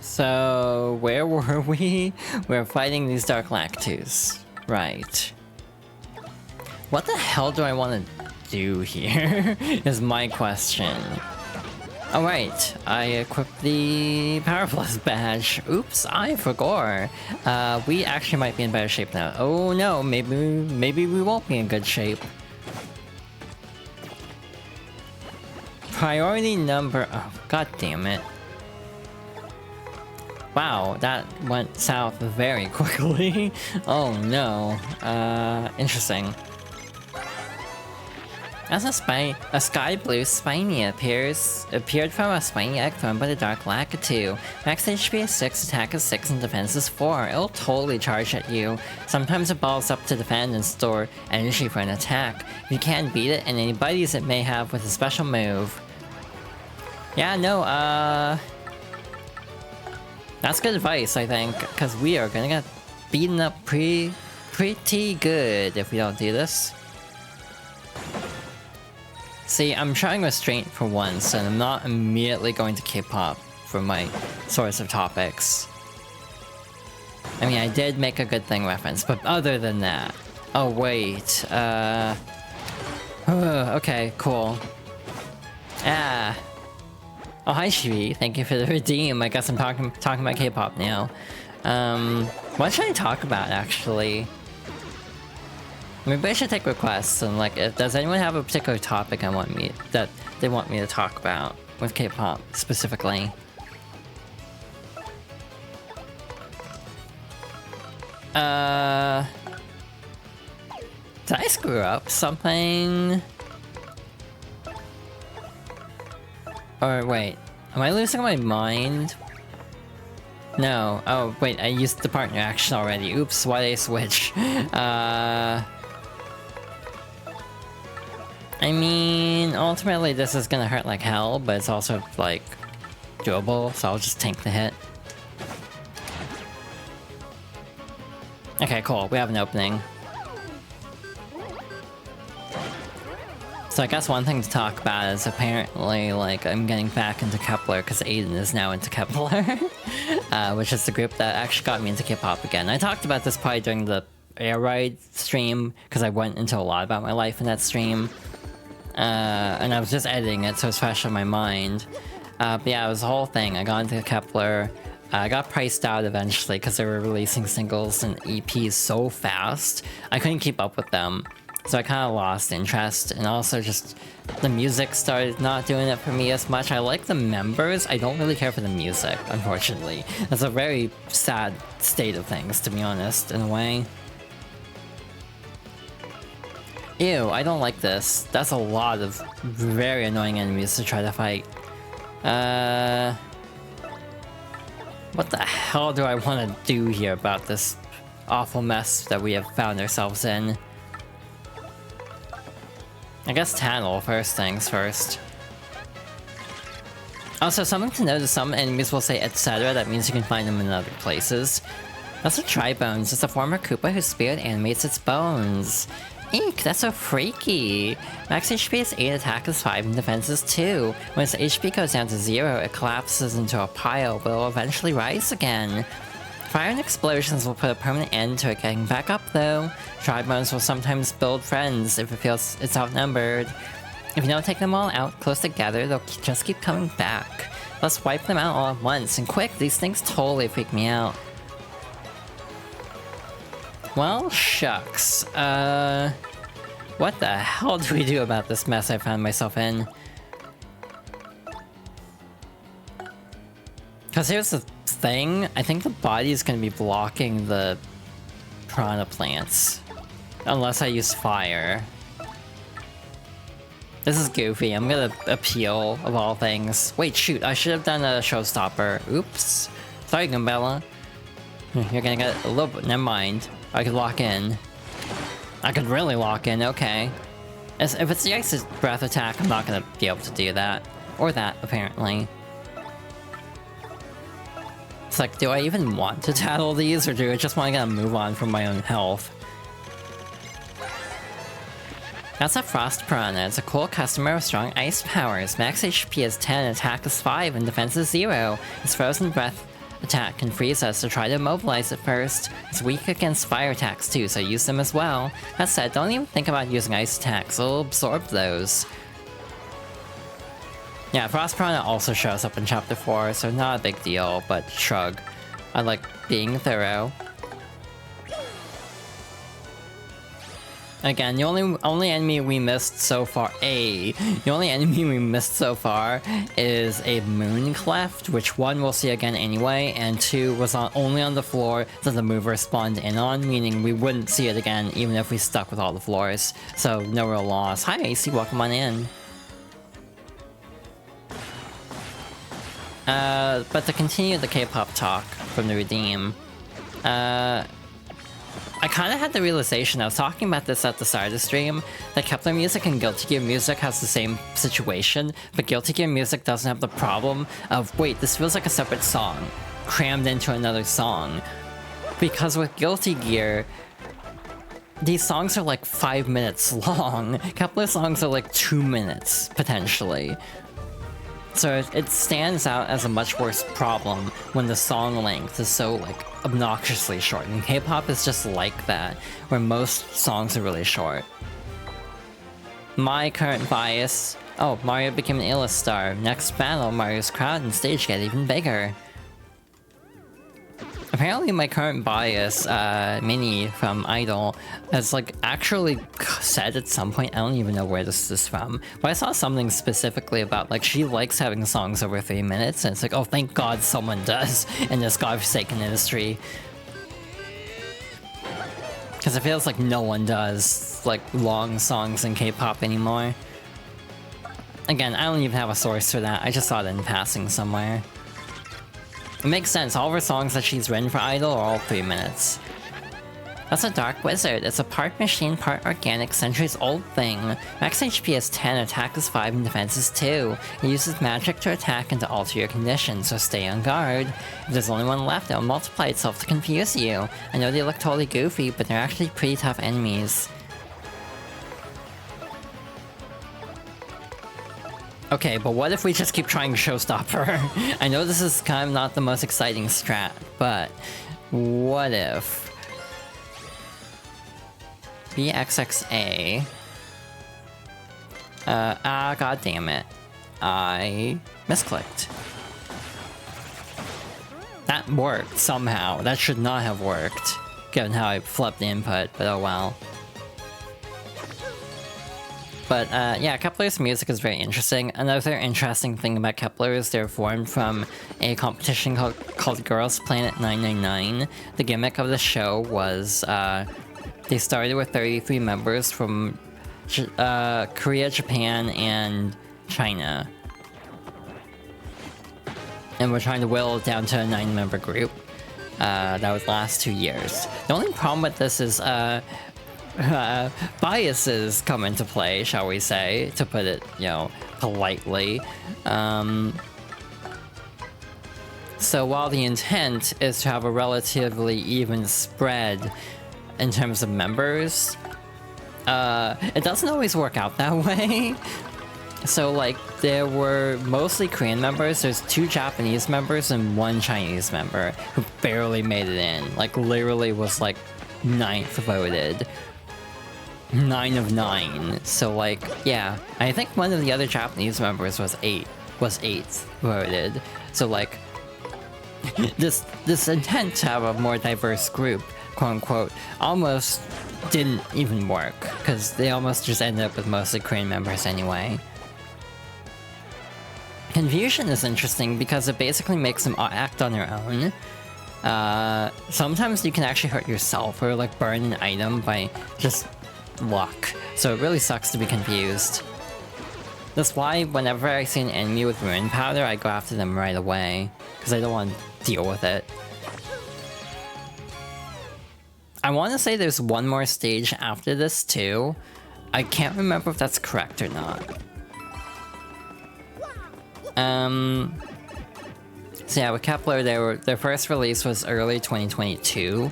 So, where were we? We're fighting these Dark Lactus. Right. What the hell do I want to do here? Is my question. Alright, I equipped the Power Plus badge. Oops, I forgot. We actually might be in better shape now. Oh no, maybe we won't be in good shape. Priority number... Oh, god damn it. Wow, that went south very quickly. Oh no. Interesting. As a sky blue spiny appeared from a spiny egg thrown by the Dark Lakitu. Max HP is 6, attack is 6, and defense is 4. It'll totally charge at you. Sometimes it balls up to defend and store energy for an attack. If you can't beat it, and any buddies it may have with a special move. Yeah, no, that's good advice, I think, because we are gonna get beaten up pretty good if we don't do this. See, I'm trying restraint for once, and I'm not immediately going to K-pop for my source of topics. I mean, I did make a good thing reference, but other than that... Oh, wait, okay, cool. Ah. Oh, hi, Shivi. Thank you for the redeem. I guess I'm talking about K-pop now. What should I talk about, actually? Maybe I should take requests and like, does anyone have a particular topic that they want me to talk about with K-pop specifically? Did I screw up something? Or wait, am I losing my mind? No. Oh wait, I used the partner action already. Oops, why did I switch? I mean, ultimately this is gonna hurt like hell, but it's also, like, doable, so I'll just tank the hit. Okay, cool, we have an opening. So I guess one thing to talk about is apparently, like, I'm getting back into Kepler because Aiden is now into Kepler. Which is the group that actually got me into K-pop again. I talked about this probably during the Air Ride stream, because I went into a lot about my life in that stream. And I was just editing it, so it's fresh on my mind. But yeah, it was the whole thing. I got into Kepler. I got priced out eventually because they were releasing singles and EPs so fast. I couldn't keep up with them. So I kind of lost interest, and also just the music started not doing it for me as much. I like the members, I don't really care for the music, unfortunately. That's a very sad state of things, to be honest, in a way. Ew, I don't like this. That's a lot of very annoying enemies to try to fight. What the hell do I want to do here about this awful mess that we have found ourselves in? I guess Tannel, first things first. Also, something to note is some enemies will say etc. That means you can find them in other places. That's a Tribones. It's a former Koopa whose spirit animates its bones. Eek, that's so freaky! Max HP is 8, attack is 5, and defense is 2. When its HP goes down to 0, it collapses into a pile, but will eventually rise again. Fire and explosions will put a permanent end to it getting back up, though. Tribones will sometimes build friends if it feels it's outnumbered. If you don't take them all out close together, they'll just keep coming back. Let's wipe them out all at once, and quick, these things totally freak me out. Well, shucks. What the hell do we do about this mess I found myself in? Because here's the thing, I think the body is going to be blocking the Prana plants. Unless I use fire. This is goofy, I'm gonna appeal, of all things. Wait, shoot, I should have done a showstopper. Oops. Sorry, Gumbella. You're gonna get a little bit, never mind. I could lock in. I could really lock in, okay. If it's the Ice Breath attack, I'm not gonna be able to do that. Or that, apparently. It's like, do I even want to tattle these, or do I just want to move on from my own health? That's a Frost Piranha. It's a cool customer with strong ice powers. Max HP is 10, attack is 5, and defense is 0. Its frozen breath attack can freeze us, so try to immobilize it first. It's weak against fire attacks too, so use them as well. That said, don't even think about using ice attacks, it'll absorb those. Yeah, Frost Piranha also shows up in Chapter 4, so not a big deal, but shrug. I like being thorough. Again, the only enemy we missed so far, the only enemy we missed so far is a moon cleft, which 1 we'll see again anyway, and 2 was only on the floor that the mover spawned in on, meaning we wouldn't see it again even if we stuck with all the floors. So no real loss. Hi AC, welcome on in. But to continue the K-pop talk from the Redeem, I kind of had the realization, I was talking about this at the start of the stream, that Kepler Music and Guilty Gear Music has the same situation, but Guilty Gear Music doesn't have the problem of, wait, this feels like a separate song, crammed into another song. Because with Guilty Gear, these songs are like 5 minutes long. Kepler songs are like 2 minutes, potentially. So it stands out as a much worse problem when the song length is so, like, obnoxiously short. And K-pop is just like that, where most songs are really short. My current bias... Oh, Mario became an A-list star. Next battle, Mario's crowd and stage get even bigger. Apparently my current bias, Minnie from Idol, has like actually said at some point, I don't even know where this is from, but I saw something specifically about like she likes having songs over 3 minutes, and it's like, oh thank god someone does in this godforsaken industry. Because it feels like no one does like long songs in K-pop anymore. Again, I don't even have a source for that, I just saw it in passing somewhere. It makes sense, all of her songs that she's written for Idol are all 3 minutes. That's a Dark Wizard. It's a part machine, part organic, centuries old thing. Max HP is 10, attack is 5, and defense is 2. It uses magic to attack and to alter your condition, so stay on guard. If there's only one left, it'll multiply itself to confuse you. I know they look totally goofy, but they're actually pretty tough enemies. Okay, but what if we just keep trying Showstopper? I know this is kind of not the most exciting strat, but what if... BXXA... god damn it. I misclicked. That worked, somehow. That should not have worked, given how I flipped the input, but oh well. But yeah, Kepler's music is very interesting. Another interesting thing about Kepler is they're formed from a competition called Girls Planet 999. The gimmick of the show was they started with 33 members from Korea, Japan, and China. And we're trying to whittle it down to a 9-member group. That would last 2 years. The only problem with this is biases come into play, shall we say, to put it, you know, politely. So while the intent is to have a relatively even spread in terms of members, it doesn't always work out that way. So like, there were mostly Korean members, there's 2 Japanese members and 1 Chinese member who barely made it in. Like, literally was like 9th voted. 9 of 9. So like, yeah. I think one of the other Japanese members was 8th voted. So like, this intent to have a more diverse group, quote unquote, almost didn't even work, because they almost just ended up with mostly Korean members anyway. Confusion is interesting because it basically makes them act on their own. Sometimes you can actually hurt yourself or like burn an item by just luck, so it really sucks to be confused. That's why whenever I see an enemy with ruin powder, I go after them right away, because I don't want to deal with it. I want to say there's one more stage after this too. I can't remember if that's correct or not. So yeah, with Kepler, their first release was early 2022.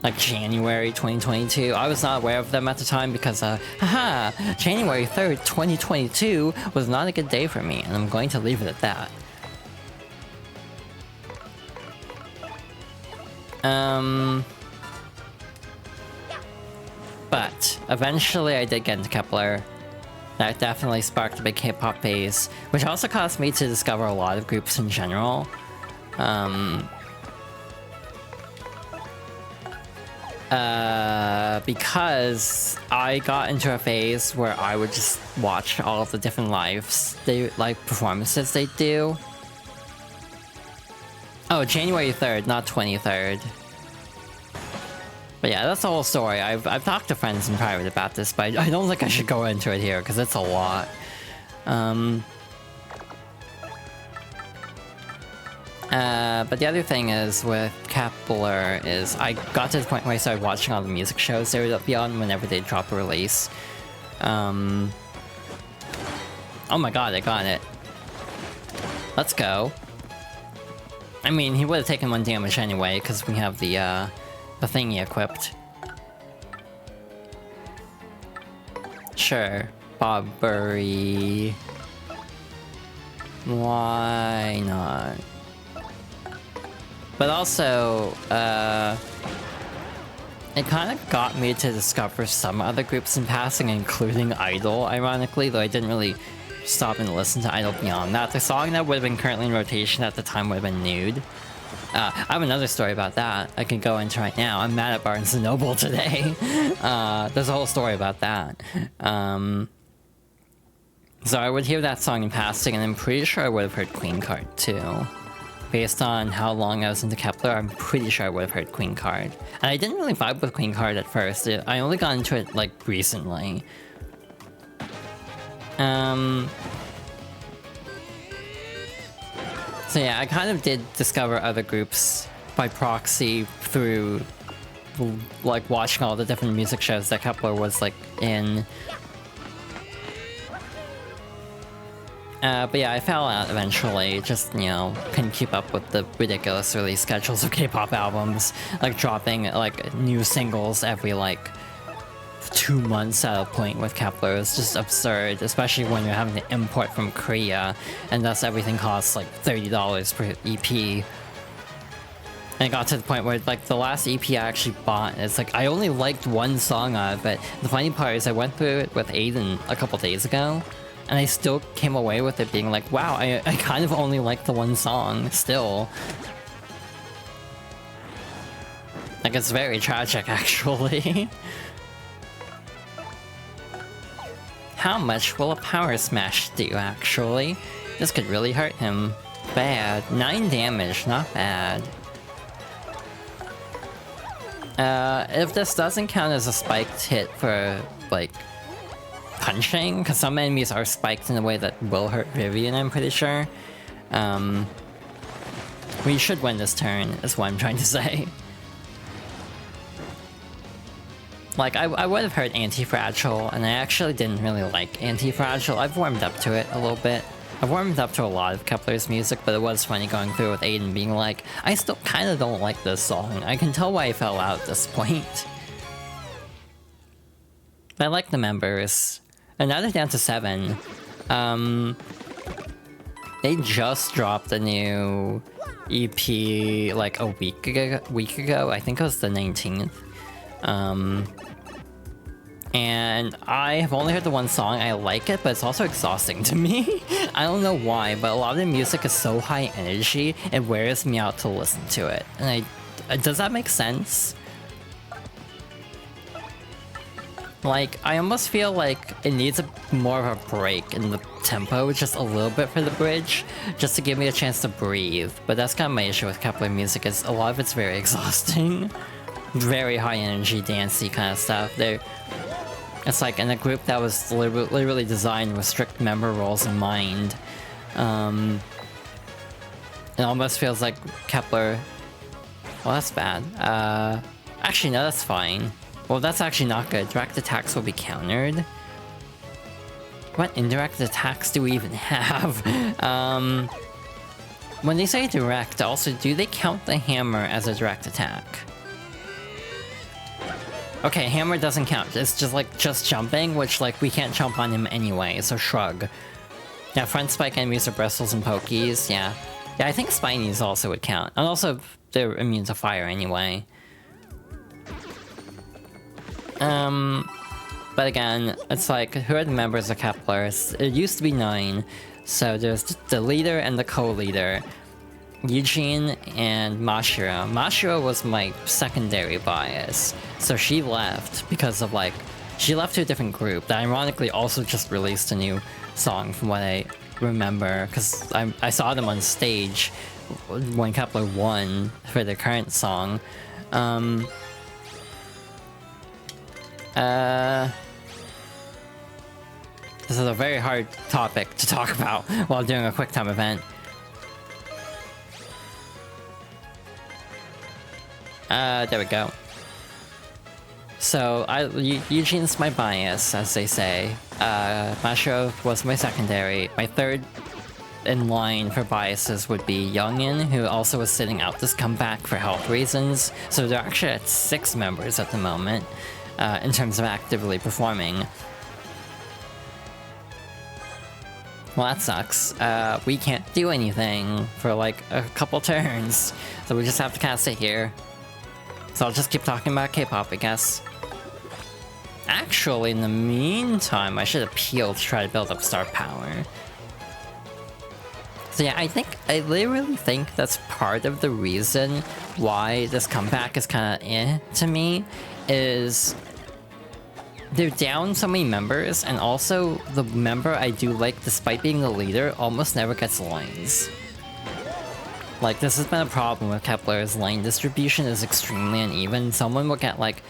Like January 2022. I was not aware of them at the time because, January 3rd, 2022 was not a good day for me, and I'm going to leave it at that. But eventually I did get into Kepler. That definitely sparked a big K-pop phase, which also caused me to discover a lot of groups in general. Because I got into a phase where I would just watch all of the different live performances they do. Oh, January 3rd, not 23rd. But yeah, that's the whole story. I've talked to friends in private about this, but I don't think I should go into it here, because it's a lot. But the other thing is with Kepler is I got to the point where I started watching all the music shows they would be on whenever they drop a release. Oh my god, I got it. Let's go. I mean, he would have taken 1 damage anyway, because we have the thingy equipped. Sure. Bobbery. Why not? But also, it kind of got me to discover some other groups in passing, including Idol, ironically, though I didn't really stop and listen to Idol beyond that. The song that would have been currently in rotation at the time would have been Nude. I have another story about that I can go into right now. I'm mad at Barnes & Noble today. There's a whole story about that. So I would hear that song in passing, and I'm pretty sure I would have heard Queen Card too. Based on how long I was into Kepler, I'm pretty sure I would have heard Queen Card. And I didn't really vibe with Queen Card at first. I only got into it, like, recently. So yeah, I kind of did discover other groups by proxy through, like, watching all the different music shows that Kepler was, like, in. But yeah, I fell out eventually, just, you know, couldn't keep up with the ridiculous release schedules of K-pop albums, like dropping, like, new singles every, like, 2 months at a point with Kepler. It's just absurd, especially when you're having to import from Korea, and thus everything costs, like, $30 per EP. And it got to the point where, like, the last EP I actually bought, it's like, I only liked 1 song of it. The funny part is I went through it with Aiden a couple days ago, and I still came away with it being like, wow, I kind of only like the 1 song, still. Like, it's very tragic, actually. How much will a power smash do, actually? This could really hurt him. Bad. 9 damage, not bad. If this doesn't count as a spiked hit for, like, punching, because some enemies are spiked in a way that will hurt Vivian, I'm pretty sure. We should win this turn, is what I'm trying to say. Like, I would have heard Anti-Fragile, and I actually didn't really like Anti-Fragile. I've warmed up to it a little bit. I've warmed up to a lot of Kepler's music, but it was funny going through with Aiden being like, I still kind of don't like this song. I can tell why I fell out at this point. But I like the members. And now they're down to 7. They just dropped a new EP like a week ago. I think it was the 19th. And I have only heard the 1 song. I like it, but it's also exhausting to me. I don't know why, but a lot of the music is so high energy, it wears me out to listen to it. And does that make sense? Like, I almost feel like it needs more of a break in the tempo, just a little bit for the bridge, just to give me a chance to breathe. But that's kind of my issue with Kepler music, is a lot of it's very exhausting. Very high energy, dancey kind of stuff. It's like in a group that was literally designed with strict member roles in mind. It almost feels like Kepler... Well, that's bad. Actually, no, that's fine. Well, that's actually not good. Direct attacks will be countered. What indirect attacks do we even have? When they say direct, also, do they count the hammer as a direct attack? Okay, hammer doesn't count. It's just like, just jumping, which, like, we can't jump on him anyway, so shrug. Yeah, front spike enemies are bristles and pokies, yeah. Yeah, I think Spinies also would count. And also, they're immune to fire anyway. But again, it's like, who are the members of Kepler? It used to be 9. So there's the leader and the co-leader. Eugene and Mashiro. Mashiro was my secondary bias. So she left because of like... She left to a different group that ironically also just released a new song from what I remember. Because I saw them on stage when Kepler won for their current song. This is a very hard topic to talk about while doing a QuickTime event. There we go. So, Eugene's my bias, as they say. Mashiro was my secondary. My third in line for biases would be Youngin, who also was sitting out this comeback for health reasons. So they're actually at 6 members at the moment, in terms of actively performing. Well, that sucks. We can't do anything for like a couple turns, so we just have to kind of sit here. So I'll just keep talking about K-pop, I guess. Actually, in the meantime, I should appeal to try to build up star power. So yeah, I literally think that's part of the reason why this comeback is kind of to me, is they're down so many members, and also the member I do like, despite being the leader, almost never gets lines. Like, this has been a problem with Kepler's line distribution is extremely uneven. Someone will get like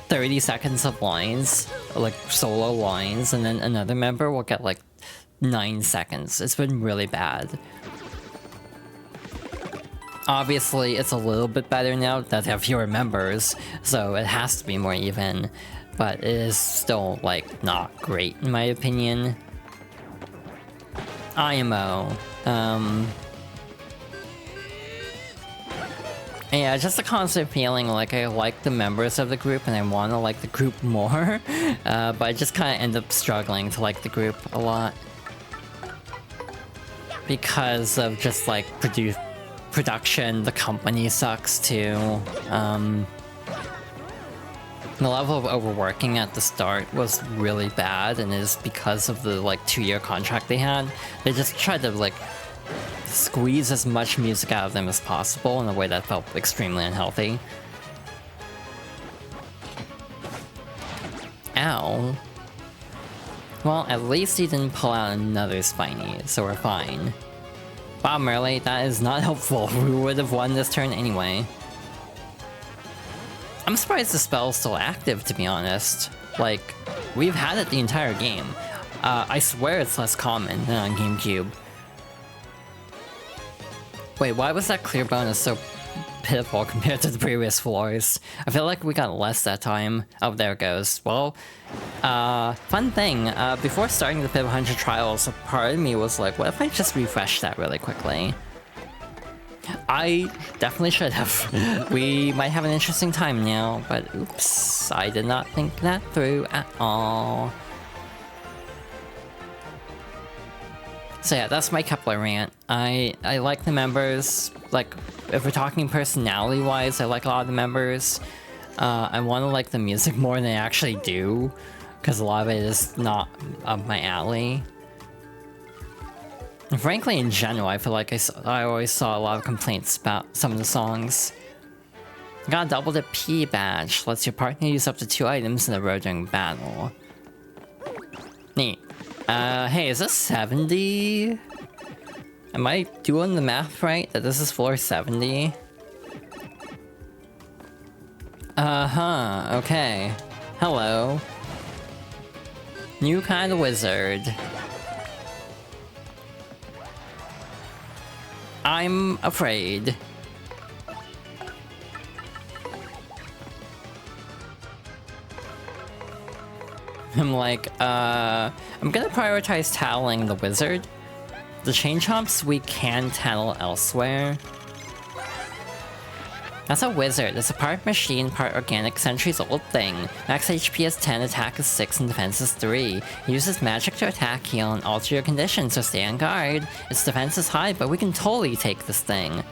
30 seconds of lines, like solo lines, and then another member will get like 9 seconds. It's been really bad. Obviously, it's a little bit better now that they have fewer members, so it has to be more even. But it is still, like, not great, in my opinion. IMO. Yeah, just a constant feeling like I like the members of the group and I want to like the group more. But I just kind of end up struggling to like the group a lot. Because of just, like, production, the company sucks, too. The level of overworking at the start was really bad, and it is because of the, like, 2-year contract they had. They just tried to, like, squeeze as much music out of them as possible in a way that felt extremely unhealthy. Ow. Well, at least he didn't pull out another Spiny, so we're fine. Wow, Merle, that is not helpful. We would have won this turn anyway. I'm surprised the spell's still active, to be honest. Like, we've had it the entire game. I swear it's less common than on GameCube. Wait, why was that clear bonus so pitiful compared to the previous floors? I feel like we got less that time. Oh, there it goes. Well, fun thing, before starting the Pit 100 trials, a part of me was like, what if I just refresh that really quickly? I definitely should have. We might have an interesting time now, but oops, I did not think that through at all. So yeah, that's my Kepler rant. I like the members. Like, if we're talking personality-wise, I like a lot of the members. I want to like the music more than I actually do, because a lot of it is not up my alley. And frankly, in general, I feel like I always saw a lot of complaints about some of the songs. Got a double the P badge. Lets your partner use up to 2 items in a row during battle. Neat. Hey, is this 70? Am I doing the math right? That this is floor 70? Uh-huh, okay. Hello. New kind of wizard. I'm afraid. I'm like, I'm gonna prioritize tattling the wizard. The chain chomps we can tattle elsewhere. That's a wizard. It's a part machine, part organic, centuries-old thing. Max HP is 10, attack is 6, and defense is 3. It uses magic to attack, heal, and alter your condition, so stay on guard. Its defense is high, but we can totally take this thing.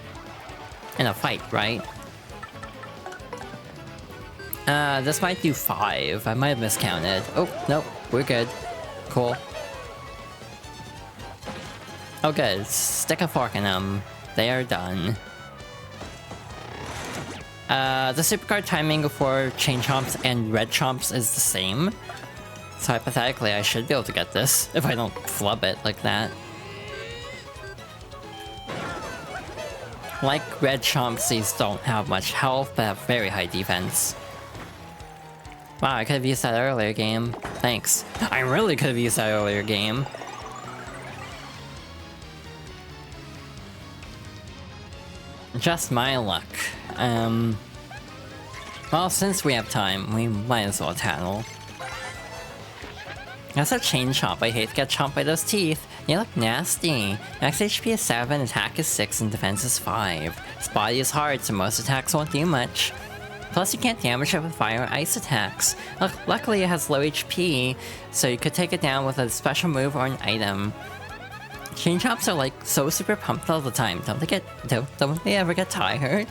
In a fight, right? This might do 5. I might have miscounted. Oh, nope. We're good. Cool. Oh good. Stick a fork in them. They are done. The supercard timing for chain chomps and red chomps is the same. So hypothetically, I should be able to get this if I don't flub it like that. Like red chomps, these don't have much health, but have very high defense. Wow, I could have used that earlier game. Thanks. I really could have used that earlier game. Just my luck. Well, since we have time, we might as well tattle. That's a chain chomp. I hate to get chomped by those teeth. They look nasty. Max HP is 7, attack is 6, and defense is 5. Its body is hard, so most attacks won't do much. Plus, you can't damage it with fire or ice attacks. Luckily, it has low HP, so you could take it down with a special move or an item. Chain chomps are like so super pumped all the time. Don't they ever get tired?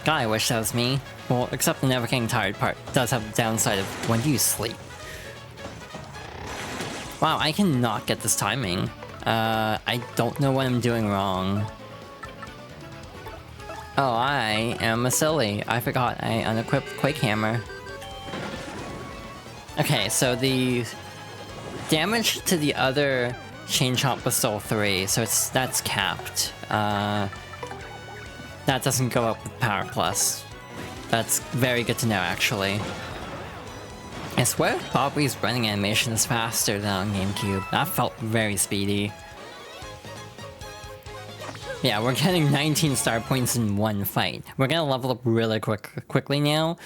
God, I wish that was me. Well, except the never getting tired part does have the downside of when do you sleep? Wow, I cannot get this timing. I don't know what I'm doing wrong. Oh, I am a silly. I forgot I unequipped Quake Hammer. Okay, so the damage to the other chain chomp was still 3, so that's capped. That doesn't go up with Power Plus. That's very good to know, actually. I swear Bobby's running animation is faster than on GameCube. That felt very speedy. Yeah, we're getting 19 star points in one fight. We're gonna level up really quickly now.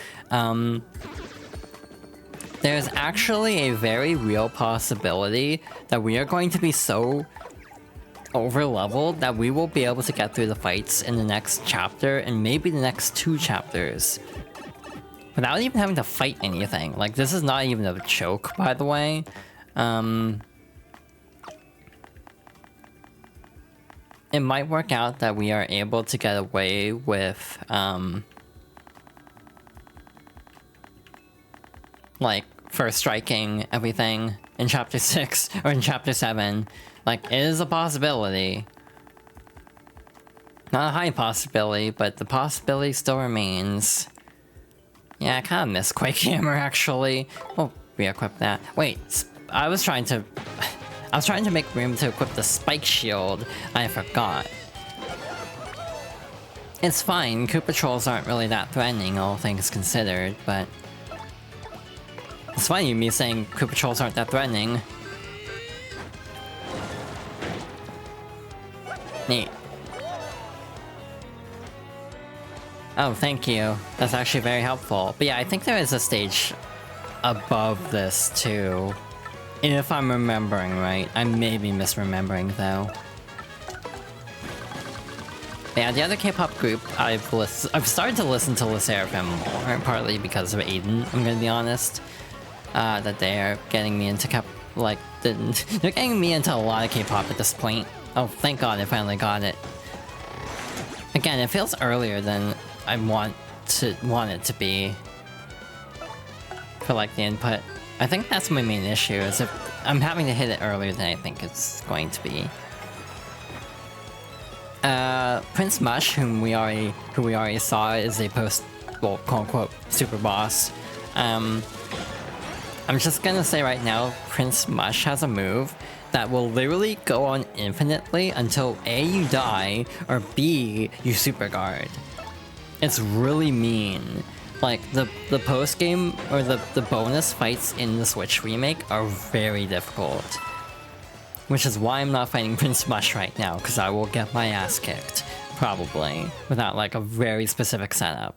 There's actually a very real possibility that we are going to be so over-leveled that we will be able to get through the fights in the next chapter and maybe the next 2 chapters without even having to fight anything. Like, this is not even a joke, by the way. It might work out that we are able to get away with, like, first striking everything in Chapter 6 or in Chapter 7. Like, it is a possibility. Not a high possibility, but the possibility still remains. Yeah, I kind of miss Quake Hammer, actually. We'll re-equip that. Wait, I was trying to make room to equip the spike shield. I forgot. It's fine, Koopa Trolls aren't really that threatening, all things considered, but... It's funny me saying Koopa Trolls aren't that threatening. Neat. Oh, thank you. That's actually very helpful. But yeah, I think there is a stage above this, too. If I'm remembering right. I may be misremembering, though. Yeah, the other K-pop group I've started to listen to LeSseraphim more, partly because of Aiden, I'm gonna be honest. That they are getting me into they're getting me into a lot of K-pop at this point. Oh, thank God I finally got it. Again, it feels earlier than I want it to be for like the input. I think that's my main issue, is if I'm having to hit it earlier than I think it's going to be. Prince Mush, who we already saw, is a quote-unquote super boss. I'm just gonna say right now, Prince Mush has a move that will literally go on infinitely until A, you die, or B, you super guard. It's really mean. Like, the post-game, or the bonus fights in the Switch remake are very difficult. Which is why I'm not fighting Prince Mush right now, because I will get my ass kicked, probably, without like a very specific setup.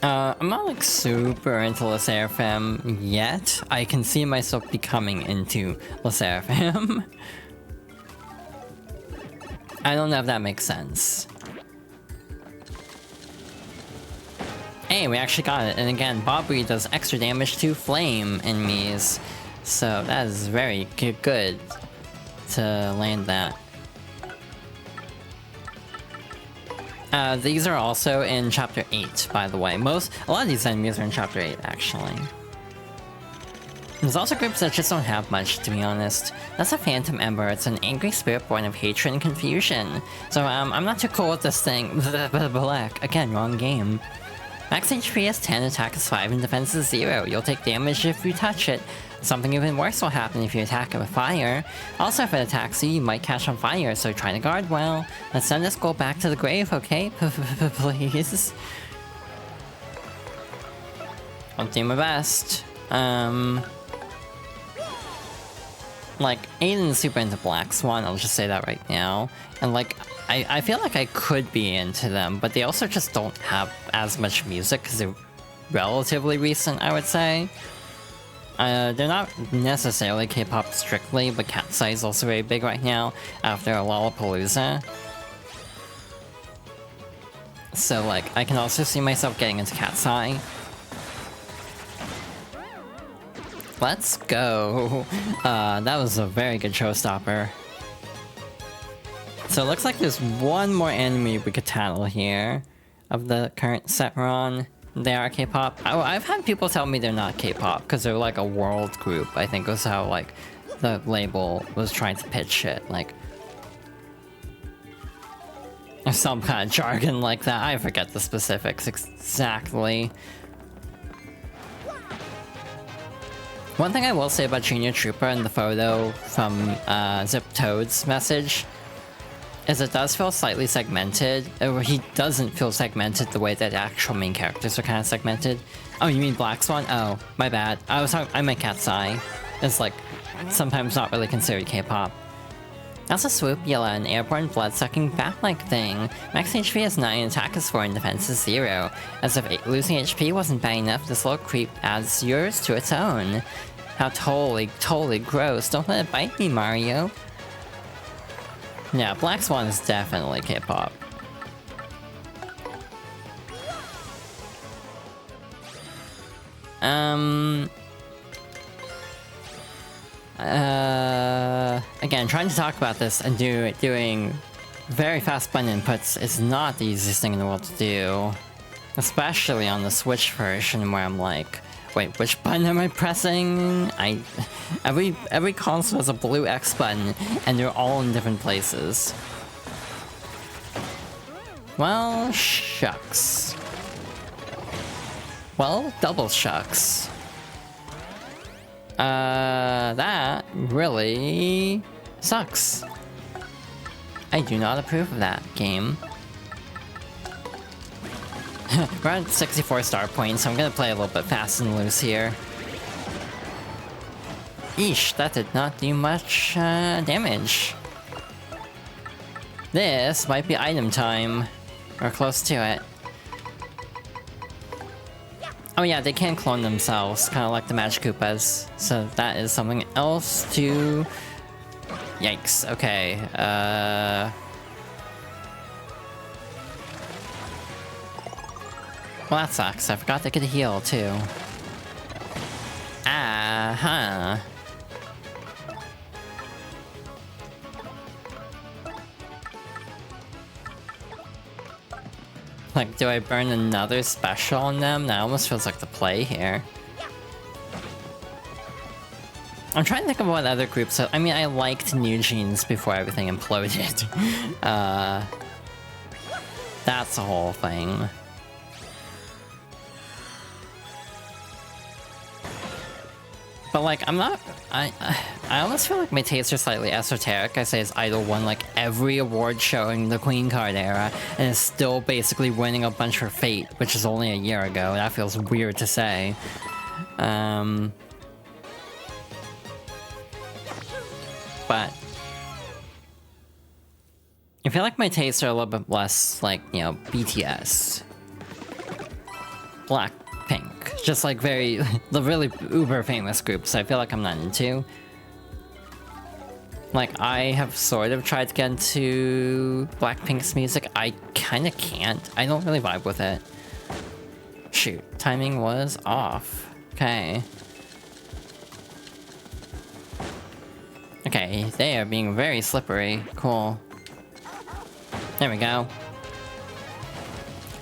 I'm not like super into LeSseraphim yet. I can see myself becoming into LeSseraphim. I don't know if that makes sense. Hey, we actually got it. And again, Bobby does extra damage to flame enemies. So that is very good to land that. These are also in Chapter 8, by the way. A lot of these enemies are in Chapter 8, actually. There's also groups that just don't have much, to be honest. That's a Phantom Ember. It's an angry spirit born of hatred and confusion. So, I'm not too cool with this thing. Black. Again, wrong game. Max HP is 10, attack is 5, and defense is 0. You'll take damage if you touch it. Something even worse will happen if you attack it with fire. Also, if it attacks you, you might catch on fire, so try to guard well. Let's send this girl back to the grave, okay? Please. I'll do my best. Like, Aiden's super into Black Swan, I'll just say that right now. And like, I feel like I could be into them, but they also just don't have as much music because they're relatively recent, I would say. They're not necessarily K-pop strictly, but Cat's Eye is also very big right now after Lollapalooza. So like, I can also see myself getting into Cat's Eye. Let's go! That was a very good showstopper. So it looks like there's one more enemy we could tattle here of the current set we're on. They are K-pop. I've had people tell me they're not K-pop because they're like a world group, I think was how like the label was trying to pitch it. Like, some kind of jargon like that. I forget the specifics exactly. One thing I will say about Junior Trooper and the photo from Zip Toad's message is it does feel slightly segmented, or he doesn't feel segmented the way that actual main characters are kind of segmented. Oh, you mean Black Swan? Oh, my bad. I meant Cat's Eye. It's like, sometimes not really considered K-pop. Also Swoop, Yella, an airborne blood-sucking bat-like thing. Max HP is 9, attack is 4, and defense is 0. As if losing HP wasn't bad enough, this little creep adds yours to its own. How totally gross. Don't let it bite me, Mario. Yeah, Black Swan is definitely K-pop. Again, trying to talk about this and doing very fast button inputs is not the easiest thing in the world to do. Especially on the Switch version where I'm like, wait, which button am I pressing? Every console has a blue X button, and they're all in different places. Well, shucks. Well, double shucks. That really sucks. I do not approve of that, game. We're at 64 star points, so I'm gonna play a little bit fast and loose here. Eesh, that did not do much damage. This might be item time. Or close to it. Oh yeah, they can clone themselves, kind of like the Magic Koopas. So that is something else to... Yikes, okay. Well, that sucks. I forgot they could heal, too. Ah-huh. Like, do I burn another special on them? That almost feels like the play here. I'm trying to think of what other groups... I mean, I liked New Jeans before everything imploded. That's the whole thing. But like, I'm not... I almost feel like my tastes are slightly esoteric. I say it's Idol won like every award show in the Queen Card era, and is still basically winning a bunch for Fate, which is only a year ago. That feels weird to say. But I feel like my tastes are a little bit less like, you know, BTS, Blackpink, just like the really uber famous groups I feel like I'm not into. Like, I have sort of tried to get into Blackpink's music. I kinda can't. I don't really vibe with it. Shoot, timing was off. Okay. Okay, they are being very slippery. Cool. There we go.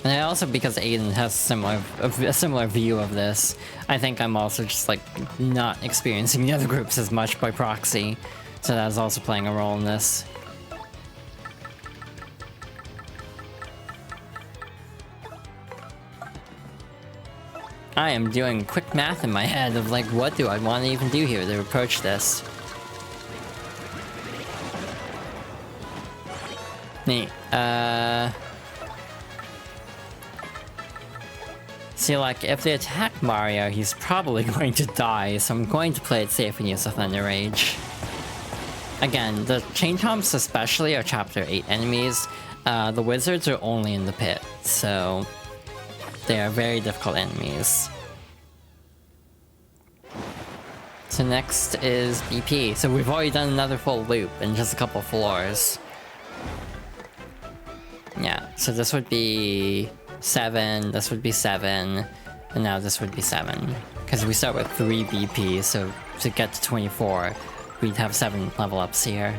And also because Aiden has a similar view of this, I think I'm also just like not experiencing the other groups as much by proxy. So that's also playing a role in this. I am doing quick math in my head of like, what do I want to even do here to approach this? Neat. See, like, if they attack Mario, he's probably going to die, so I'm going to play it safe and use the Thunder Rage. Again, the Chain Chomps especially are Chapter 8 enemies. The wizards are only in the pit, so they are very difficult enemies. So next is BP. So we've already done another full loop in just a couple floors. Yeah, so this would be 7, this would be 7, and now this would be 7. Because we start with 3 BP, so to get to 24, we'd have 7 level ups here.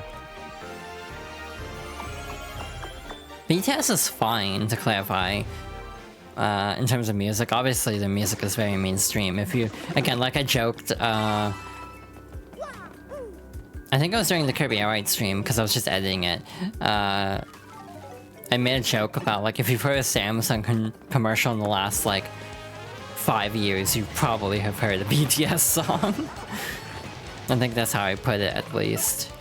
BTS is fine, to clarify, in terms of music. Obviously, the music is very mainstream. If you, again, like I joked, I think it was during the Kirby Air Ride stream, because I was just editing it. I made a joke about, like, if you've heard a Samsung commercial in the last, like, 5 years, you probably have heard a BTS song. I think that's how I put it, at least.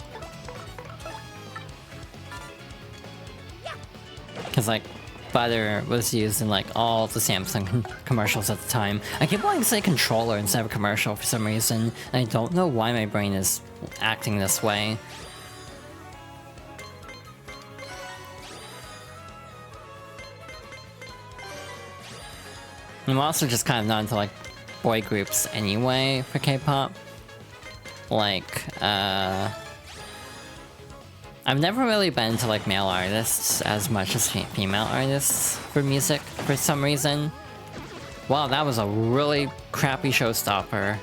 Because, like, butter was used in, like, all the Samsung commercials at the time. I keep wanting to say controller instead of commercial for some reason, and I don't know why my brain is acting this way. I'm also just kind of not into, like, boy groups anyway for K-pop. Like, I've never really been into, like, male artists as much as female artists for music for some reason. Wow, that was a really crappy showstopper.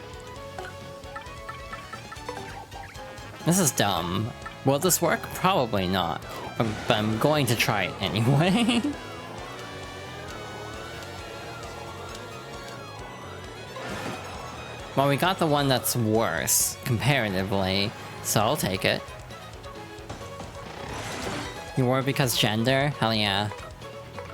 This is dumb. Will this work? Probably not. But I'm going to try it anyway. Well, we got the one that's worse, comparatively, so I'll take it. You wore it because gender? Hell yeah.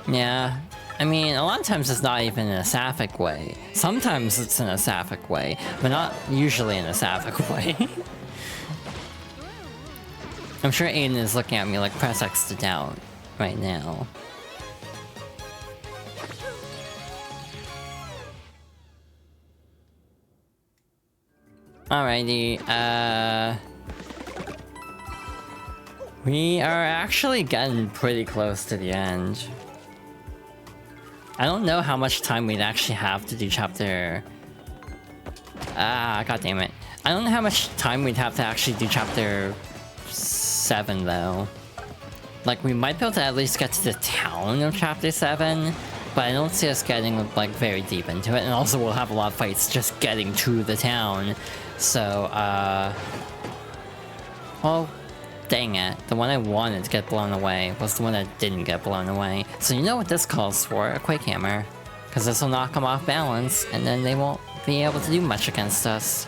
Yeah. I mean, a lot of times it's not even in a sapphic way. Sometimes it's in a sapphic way, but not usually in a sapphic way. I'm sure Aiden is looking at me like press X to doubt right now. Alrighty, we are actually getting pretty close to the end. I don't know how much time we'd actually have to do chapter... God damn it. I don't know how much time we'd have to actually do chapter 7, though. Like, we might be able to at least get to the town of chapter 7, but I don't see us getting, like, very deep into it, and also we'll have a lot of fights just getting to the town. So, well, dang it. The one I wanted to get blown away was the one that didn't get blown away. So you know what this calls for? A Quake Hammer. Because this will knock them off balance, and then they won't be able to do much against us.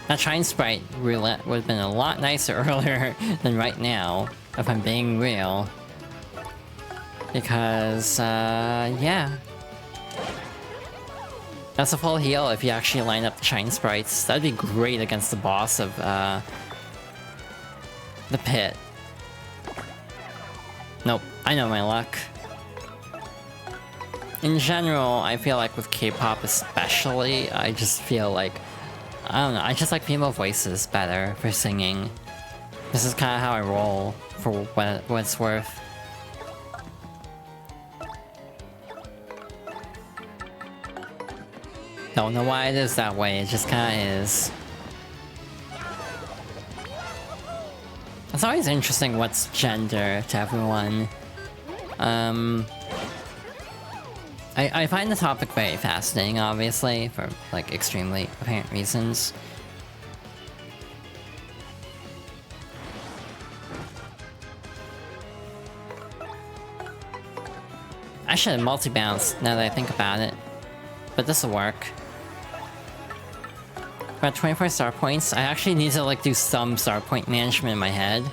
That Shine Sprite roulette would have been a lot nicer earlier than right now, if I'm being real. Because, yeah. That's a full heal if you actually line up the Shine Sprites. That'd be great against the boss of, the pit. Nope, I know my luck. In general, I feel like with K-pop especially, I just feel like... I don't know, I just like female voices better for singing. This is kind of how I roll, for what it's worth. Don't know why it is that way, it just kinda is. It's always interesting what's gender to everyone. I find the topic very fascinating, obviously, for, like, extremely apparent reasons. I should have multi-bounced, now that I think about it. But this'll work. About 24 star points. I actually need to, like, do some star point management in my head.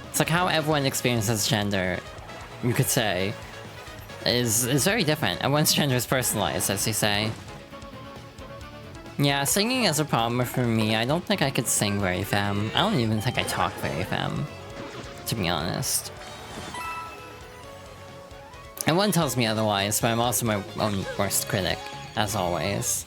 It's like how everyone experiences gender, you could say, is very different. Everyone's gender is personalized, as you say. Yeah, singing is a problem for me. I don't think I could sing very femme. I don't even think I talk very femme, to be honest. Everyone tells me otherwise, but I'm also my own worst critic, as always.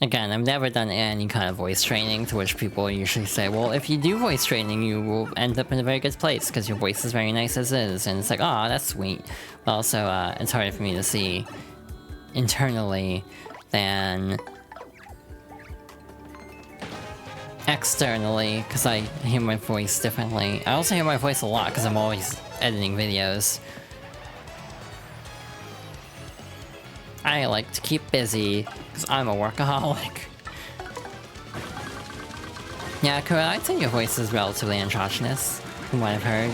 Again, I've never done any kind of voice training, to which people usually say, well, if you do voice training, you will end up in a very good place, because your voice is very nice as is. And it's like, oh, that's sweet. But also, it's harder for me to see internally than externally, because I hear my voice differently. I also hear my voice a lot, because I'm always editing videos. I like to keep busy, because I'm a workaholic. Yeah, Kura, I'd say your voice is relatively androgynous, from what I've heard.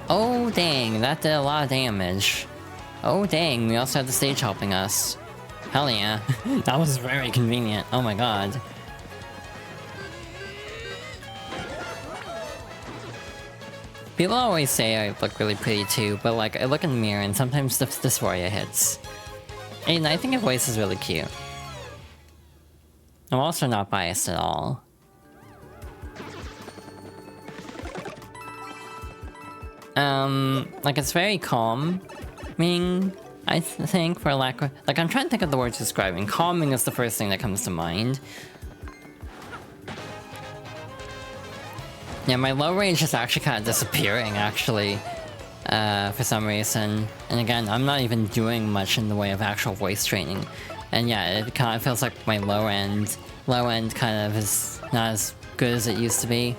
Oh dang, that did a lot of damage. Oh dang, we also had the stage helping us. Hell yeah. That was very convenient, oh my god. People always say I look really pretty too, but like, I look in the mirror and sometimes the dysphoria hits. And I think your voice is really cute. I'm also not biased at all. Like, it's very calming, I think, for lack of... Like, I'm trying to think of the words describing. Calming is the first thing that comes to mind. Yeah, my low range is actually kind of disappearing, actually. For some reason. And again, I'm not even doing much in the way of actual voice training. And yeah, it kind of feels like my low end kind of is not as good as it used to be.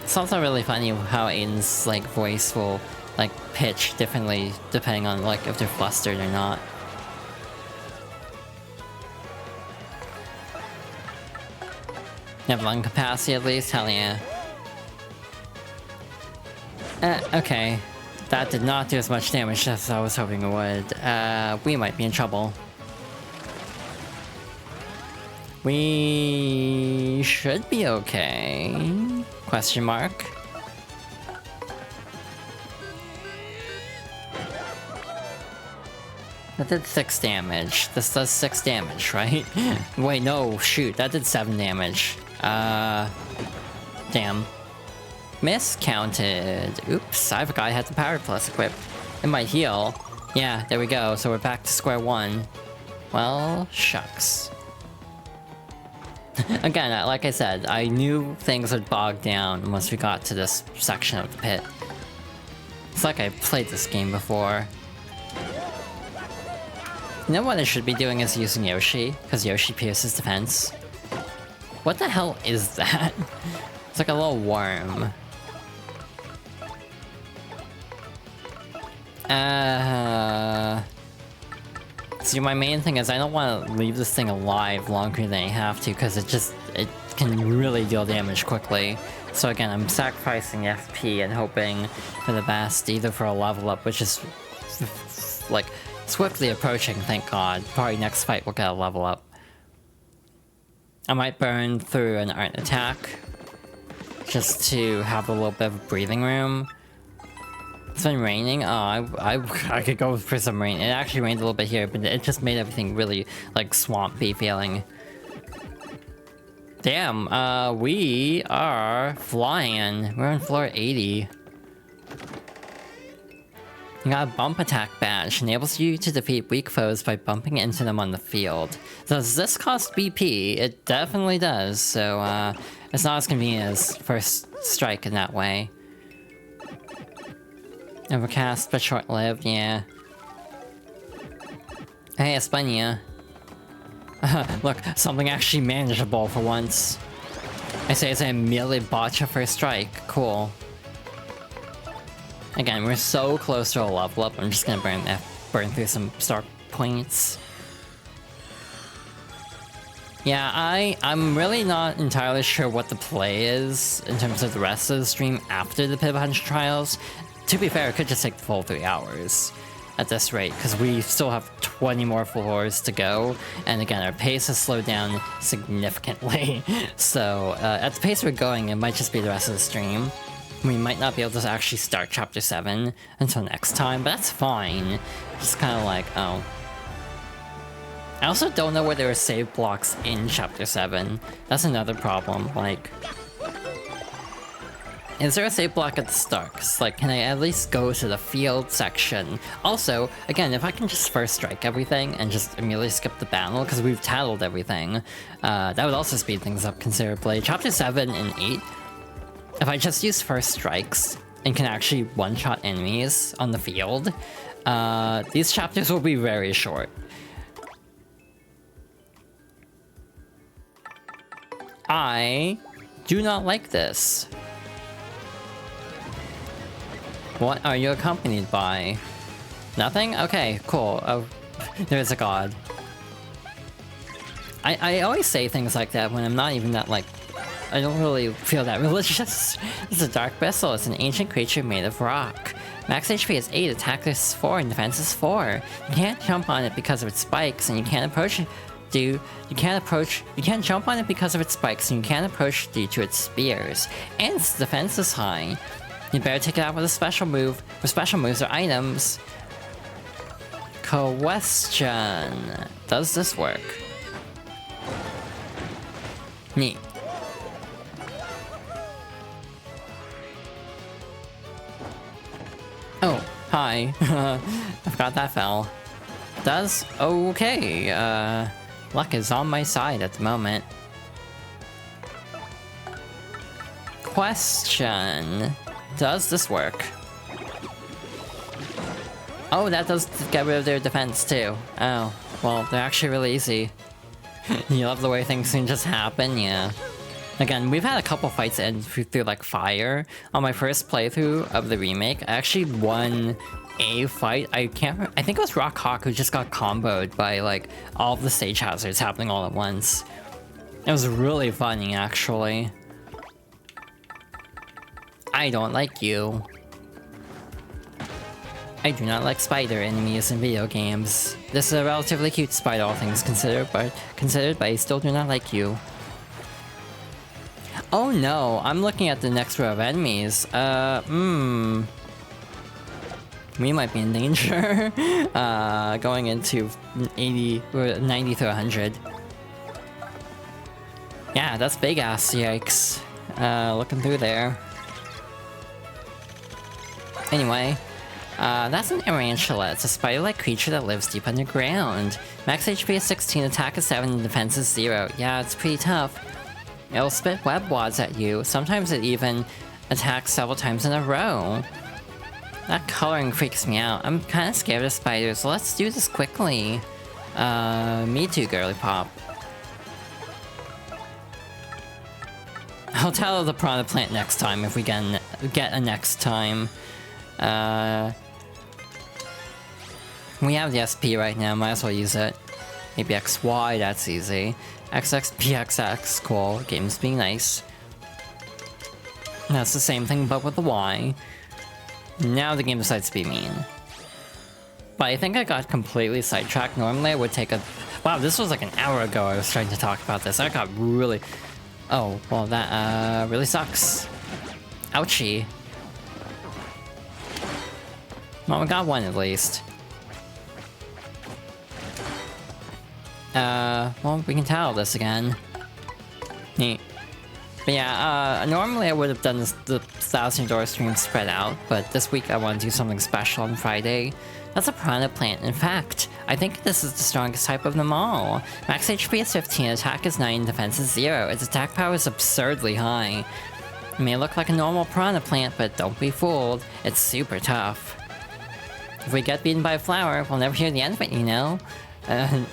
It's also really funny how Aiden's, like, voice will, like, pitch differently depending on, like, if they're flustered or not. You have lung capacity at least? Hell yeah. Okay. That did not do as much damage as I was hoping it would. We might be in trouble. We should be okay. Question mark. That did 6 damage. This does 6 damage, right? Wait, no, shoot, that did 7 damage. Damn. Miscounted. Oops, I forgot I had the Power Plus equipped. It might heal. Yeah, there we go, so we're back to square one. Well, shucks. Again, like I said, I knew things would bog down once we got to this section of the pit. It's like I played this game before. You know what I should be doing is using Yoshi, because Yoshi pierces defense. What the hell is that? It's like a little worm. See, my main thing is I don't want to leave this thing alive longer than I have to, because it can really deal damage quickly. So again, I'm sacrificing FP and hoping for the best, either for a level up, which is like swiftly approaching, thank god. Probably next fight we'll get a level up. I might burn through an art attack, just to have a little bit of breathing room. It's been raining? Oh, I could go for some rain. It actually rained a little bit here, but it just made everything really, like, swampy feeling. Damn, we are flying. We're on floor 80. You got a bump attack badge. Enables you to defeat weak foes by bumping into them on the field. Does this cost BP? It definitely does, so, it's not as convenient as first strike in that way. Overcast, but short-lived, yeah. Hey, Espana. Look, something actually manageable for once. I say as I immediately botch a first strike. Cool. Again, we're so close to a level up, I'm just gonna burn through some star points. Yeah, I'm really not entirely sure what the play is in terms of the rest of the stream after the Pip 100 trials. To be fair, it could just take the full 3 hours at this rate, because we still have 20 more floors to go, and again, our pace has slowed down significantly. So, at the pace we're going, it might just be the rest of the stream. We might not be able to actually start Chapter 7 until next time, but that's fine. Just kind of like, oh. I also don't know where there are save blocks in Chapter 7. That's another problem, like... Is there a save block at the start? 'Cause, like, can I at least go to the field section? Also, again, if I can just first strike everything and just immediately skip the battle, because we've tattled everything, that would also speed things up considerably. Chapter 7 and 8, if I just use first strikes and can actually one-shot enemies on the field, these chapters will be very short. I do not like this. What are you accompanied by? Nothing? Okay, cool. Oh, there's a god. I always say things like that when I'm not even that, like... I don't really feel that religious. This is a dark vessel. It's an ancient creature made of rock. Max HP is 8, attack is 4, and defense is 4. You can't jump on it because of its spikes, and you can't approach it you can't jump on it because of its spikes, and you can't approach due to its spears. And its defense is high. You better take it out with a special move, for special moves or items. Question. Does this work? Neat. Oh, hi. I forgot that fell. Does? Okay, luck is on my side at the moment. Question. Does this work? Oh, that does get rid of their defense too. Oh, well, they're actually really easy. You love the way things can just happen, yeah. Again, we've had a couple fights end through like fire. On my first playthrough of the remake, I actually won a fight. I think it was Rock Hawk who just got comboed by like all of the stage hazards happening all at once. It was really funny, actually. I don't like you. I do not like spider enemies in video games. This is a relatively cute spider, all things considered, but I still do not like you. Oh no, I'm looking at the next row of enemies. We might be in danger. Going into 80 or 90 to 100. Yeah, that's big ass, yikes. Looking through there. Anyway, that's an tarantula. It's a spider-like creature that lives deep underground. Max HP is 16, attack is 7, and defense is 0. Yeah, it's pretty tough. It'll spit web wads at you. Sometimes it even attacks several times in a row. That coloring freaks me out. I'm kind of scared of spiders, so let's do this quickly. Me too, girly pop. I'll tell the piranha plant next time if we get a next time. We have the SP right now, might as well use it. Maybe XY, that's easy. XXPXX, cool. Game's being nice. That's the same thing, but with the Y. Now the game decides to be mean. But I think I got completely sidetracked. Normally I would take a... Wow, this was like an hour ago I was trying to talk about this. I got really... Oh, well that, really sucks. Ouchie. Well, we got one at least. Well, we can tattle this again. Neat. But yeah, normally I would have done the 1,000 Door stream spread out, but this week I want to do something special on Friday. That's a piranha plant. In fact, I think this is the strongest type of them all. Max HP is 15, attack is 9, defense is 0. Its attack power is absurdly high. It may look like a normal piranha plant, but don't be fooled. It's super tough. If we get beaten by a flower, we'll never hear the end of it, you know?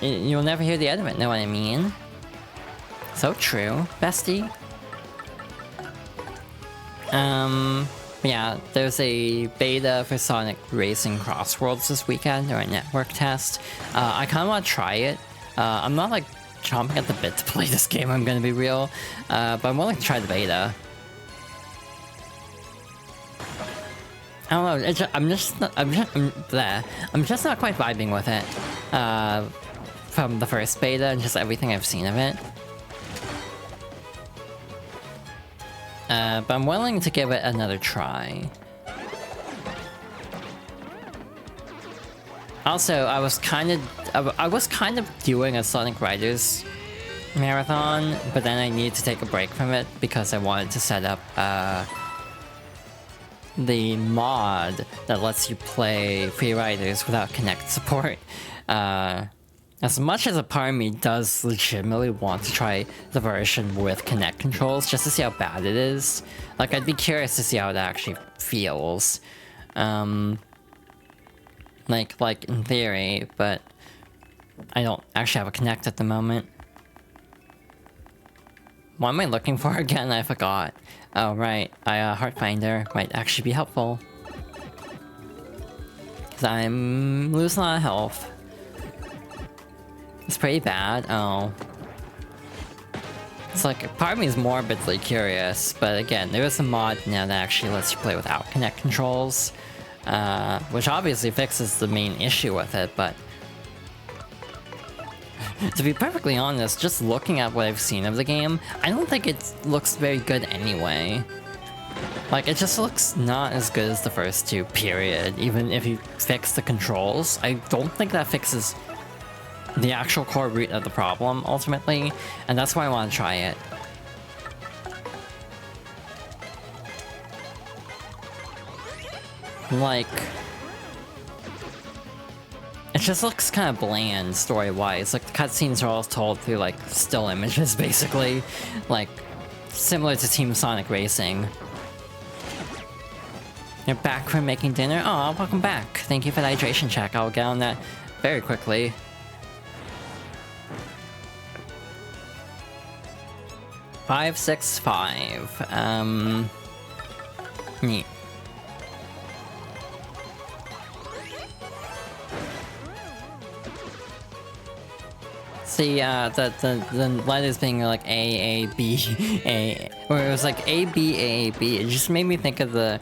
You'll never hear the end of it, know what I mean? So true, bestie. Yeah, there's a beta for Sonic Racing Crossworlds this weekend, or a network test. I kinda wanna try it. I'm not like chomping at the bit to play this game, I'm gonna be real. But I'm willing to try the beta. I don't know, I'm just not quite vibing with it. From the first beta and just everything I've seen of it. But I'm willing to give it another try. Also, I was kind of doing a Sonic Riders marathon, but then I needed to take a break from it because I wanted to set up the mod that lets you play Free Riders without Kinect support. As much as a part of me does legitimately want to try the version with Kinect controls just to see how bad it is, like I'd be curious to see how it actually feels. Like in theory, but I don't actually have a Kinect at the moment. What am I looking for again? I forgot. Oh right, Heart Finder might actually be helpful. Cause I'm losing a lot of health. It's pretty bad. Oh. It's like, part of me is morbidly curious, but again, there is a mod now that actually lets you play without Kinect controls. Which obviously fixes the main issue with it, but... to be perfectly honest, just looking at what I've seen of the game, I don't think it looks very good anyway. Like, it just looks not as good as the first two, period. Even if you fix the controls, I don't think that fixes the actual core root of the problem, ultimately, and that's why I want to try it. Like... it just looks kind of bland, story-wise. Like, the cutscenes are all told through, like, still images, basically. Like, similar to Team Sonic Racing. You're back from making dinner? Aw, welcome back. Thank you for the hydration check. I'll get on that very quickly. Five, 6, 5. Neat. See, the letters being like A, B, A, or it was like A, B, A, B. It just made me think of the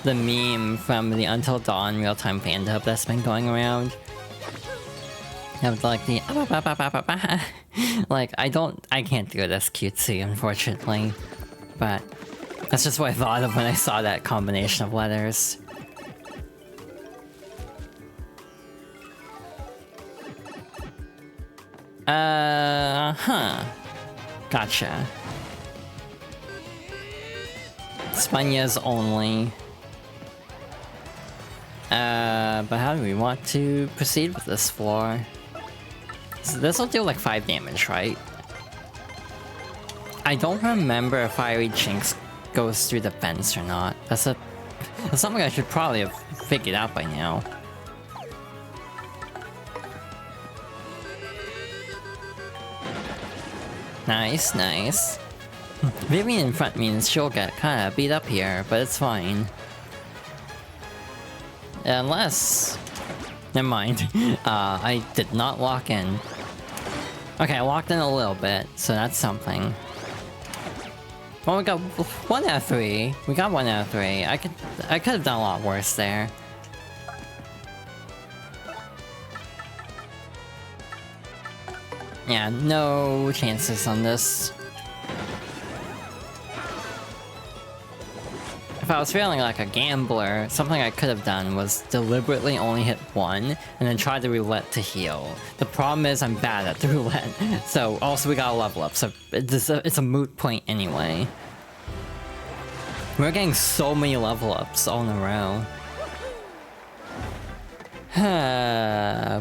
meme from the Until Dawn real-time fan dub that's been going around. Of like the like, I can't do it as cutesy, unfortunately. But that's just what I thought of when I saw that combination of letters. Gotcha. Spanias only. But how do we want to proceed with this floor? So this will do like 5 damage, right? I don't remember if Fiery Jinx goes through the fence or not. That's something I should probably have figured out by now. Nice, nice. Vivian in front means she'll get kinda beat up here, but it's fine. Unless... never mind. I did not lock in. Okay, I locked in a little bit, so that's something. Well, we got 1 out of 3. We got 1 out of 3. I could have done a lot worse there. Yeah, no chances on this. If I was feeling like a gambler, something I could have done was deliberately only hit 1 and then try the roulette to heal. The problem is I'm bad at the roulette, so also we gotta level up, so it's a moot point anyway. We're getting so many level ups all in a row.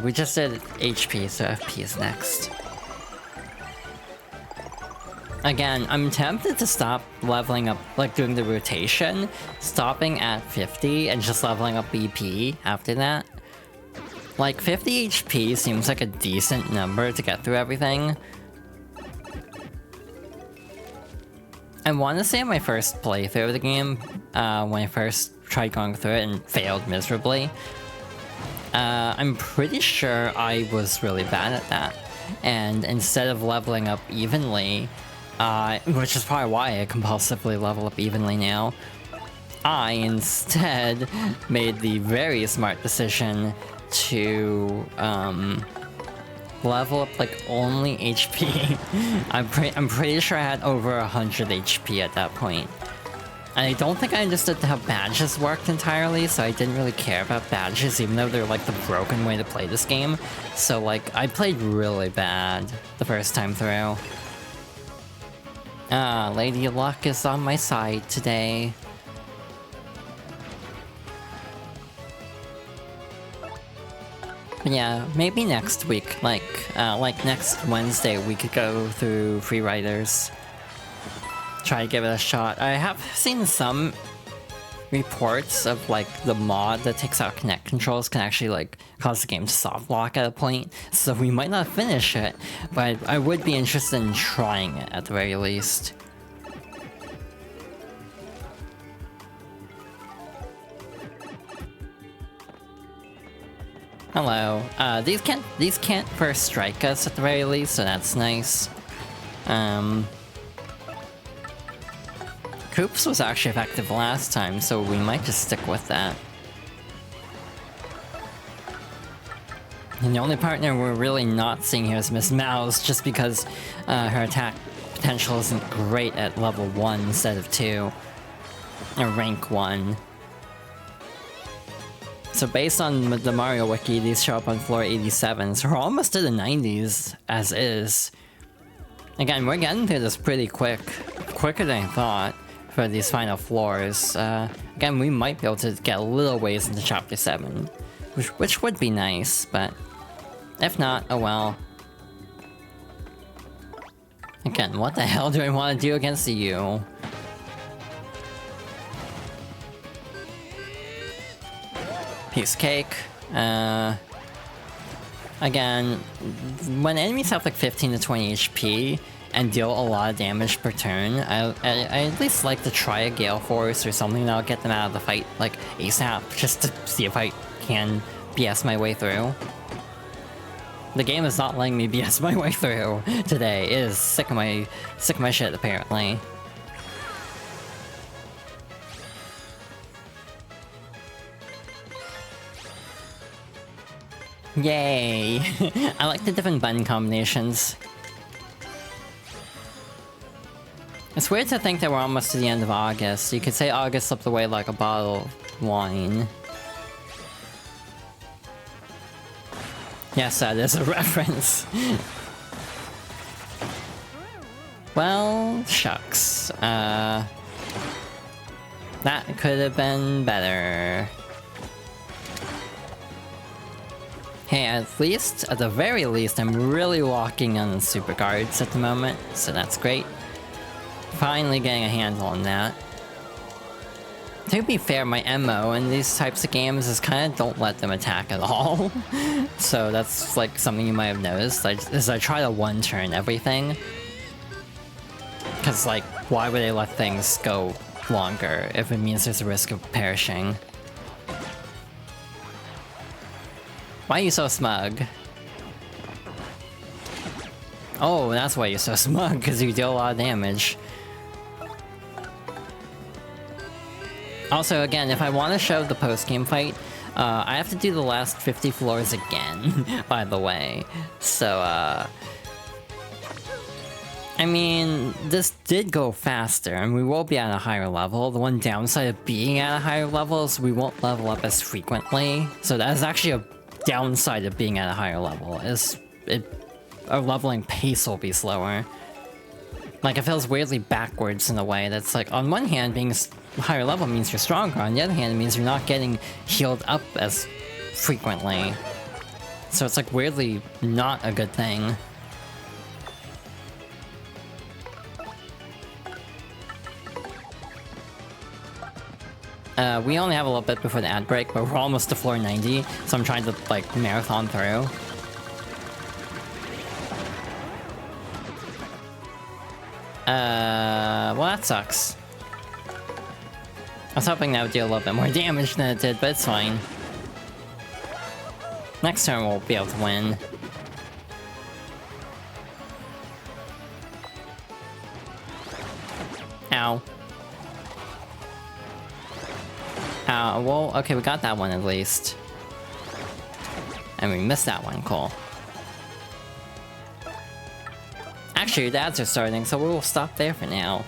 We just did HP, so FP is next. Again, I'm tempted to stop leveling up, like doing the rotation, stopping at 50 and just leveling up BP after that. Like 50 HP seems like a decent number to get through everything. I want to say my first playthrough of the game, when I first tried going through it and failed miserably, I'm pretty sure I was really bad at that. And instead of leveling up evenly, which is probably why I compulsively level up evenly now, I instead made the very smart decision to level up like only HP. I'm pretty sure I had over 100 HP at that point. And I don't think I understood how badges worked entirely, so I didn't really care about badges, even though they're like the broken way to play this game. So like, I played really bad the first time through. Lady Luck is on my side today. But yeah, maybe next week, like next Wednesday, we could go through Free Riders. Try to give it a shot. I have seen some reports of like the mod that takes out Kinect controls can actually like cause the game to soft lock at a point, so we might not finish it, but I would be interested in trying it at the very least. Hello. These can't first strike us at the very least, so that's nice. Coops was actually effective last time, so we might just stick with that. And the only partner we're really not seeing here is Miss Mouse, just because her attack potential isn't great at level 1 instead of 2. Or rank 1. So based on the Mario Wiki, these show up on floor 87, so we're almost to the 90s, as is. Again, we're getting through this pretty quick. Quicker than I thought for these final floors. Again, we might be able to get a little ways into Chapter 7, which would be nice, but if not, oh well. Again, what the hell do I want to do against you? Piece of cake. Again, when enemies have like 15 to 20 HP and deal a lot of damage per turn, I at least like to try a Gale Force or something that'll get them out of the fight like ASAP, just to see if I can BS my way through. The game is not letting me BS my way through today. It is sick of my shit apparently. Yay! I like the different button combinations. It's weird to think that we're almost to the end of August. You could say August slipped away like a bottle of wine. Yes, that is a reference. Well, shucks. That could have been better. Hey, at the very least, I'm really walking on the super guards at the moment, so that's great. Finally getting a handle on that. To be fair, my MO in these types of games is kind of don't let them attack at all. So that's like something you might have noticed, is I try to one-turn everything. Cause like, why would I let things go longer if it means there's a risk of perishing? Why are you so smug? Oh, that's why you're so smug, because you deal a lot of damage. Also, again, if I want to show the post-game fight, I have to do the last 50 floors again, by the way. So, I mean, this did go faster, and we will be at a higher level. The one downside of being at a higher level is we won't level up as frequently. So that is actually a downside of being at a higher level, our leveling pace will be slower. Like, it feels weirdly backwards in a way that's like, on one hand, being higher level means you're stronger, on the other hand, it means you're not getting healed up as frequently. So it's like weirdly not a good thing. We only have a little bit before the ad break, but we're almost to floor 90, so I'm trying to, like, marathon through. Well, that sucks. I was hoping that would do a little bit more damage than it did, but it's fine. Next turn we'll be able to win. Ow. Well, okay, we got that one at least. And we missed that one, cool. Actually, the ads are starting, so we will stop there for now.